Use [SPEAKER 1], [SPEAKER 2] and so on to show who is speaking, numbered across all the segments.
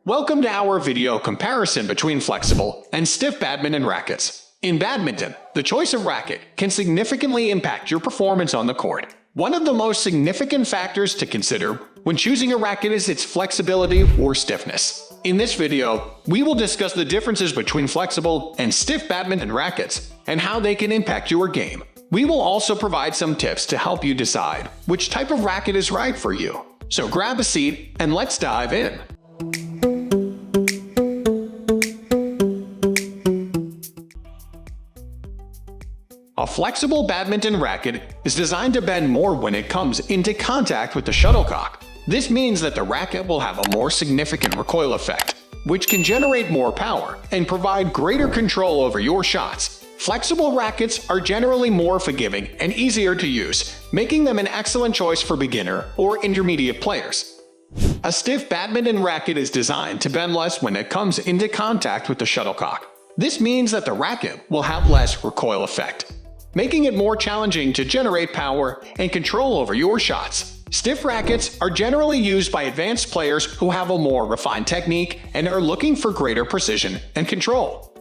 [SPEAKER 1] Welcome to our video comparison between flexible and stiff badminton rackets. In badminton, the choice of racket can significantly impact your performance on the court. One of the most significant factors to consider when choosing a racket is its flexibility or stiffness. In this video, we will discuss the differences between flexible and stiff badminton rackets and how they can impact your game. We will also provide some tips to help you decide which type of racket is right for you. So grab a seat and let's dive in. A flexible badminton racket is designed to bend more when it comes into contact with the shuttlecock. This means that the racket will have a more significant recoil effect, which can generate more power and provide greater control over your shots. Flexible rackets are generally more forgiving and easier to use, making them an excellent choice for beginner or intermediate players. A stiff badminton racket is designed to bend less when it comes into contact with the shuttlecock. This means that the racket will have less recoil effect, making it more challenging to generate power and control over your shots. Stiff rackets are generally used by advanced players who have a more refined technique and are looking for greater precision and control.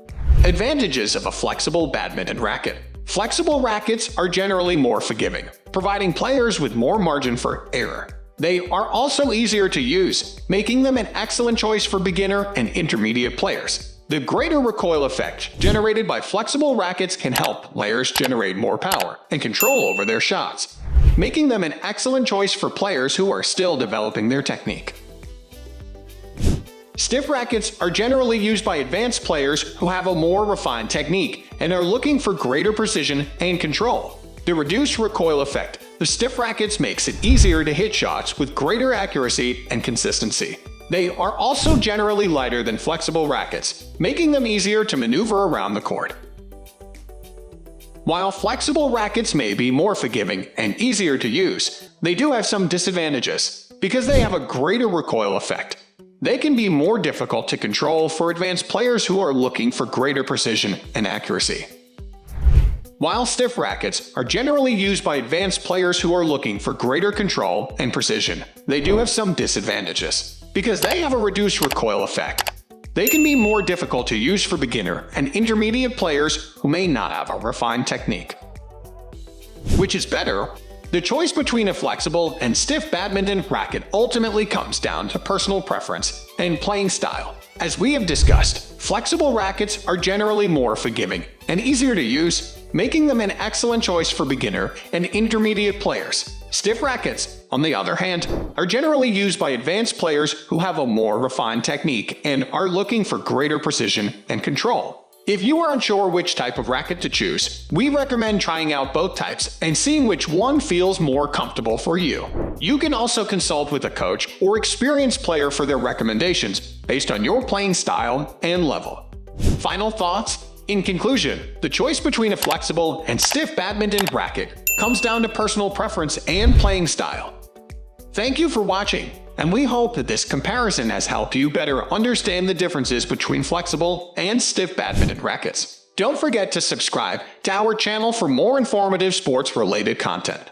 [SPEAKER 1] Advantages of a flexible badminton racket. Flexible rackets are generally more forgiving, providing players with more margin for error. They are also easier to use, making them an excellent choice for beginner and intermediate players. The greater recoil effect generated by flexible rackets can help players generate more power and control over their shots, making them an excellent choice for players who are still developing their technique. Stiff rackets are generally used by advanced players who have a more refined technique and are looking for greater precision and control. The reduced recoil effect of stiff rackets makes it easier to hit shots with greater accuracy and consistency. They are also generally lighter than flexible rackets, making them easier to maneuver around the court. While flexible rackets may be more forgiving and easier to use, they do have some disadvantages because they have a greater recoil effect. They can be more difficult to control for advanced players who are looking for greater precision and accuracy. While stiff rackets are generally used by advanced players who are looking for greater control and precision, they do have some disadvantages because they have a reduced recoil effect. They can be more difficult to use for beginner and intermediate players who may not have a refined technique. Which is better? The choice between a flexible and stiff badminton racket ultimately comes down to personal preference and playing style. As we have discussed, flexible rackets are generally more forgiving and easier to use, making them an excellent choice for beginner and intermediate players. Stiff rackets, on the other hand, are generally used by advanced players who have a more refined technique and are looking for greater precision and control. If you are unsure which type of racket to choose, we recommend trying out both types and seeing which one feels more comfortable for you. You can also consult with a coach or experienced player for their recommendations based on your playing style and level. Final thoughts? In conclusion, the choice between a flexible and stiff badminton racket comes down to personal preference and playing style. Thank you for watching, and we hope that this comparison has helped you better understand the differences between flexible and stiff badminton rackets. Don't forget to subscribe to our channel for more informative sports-related content.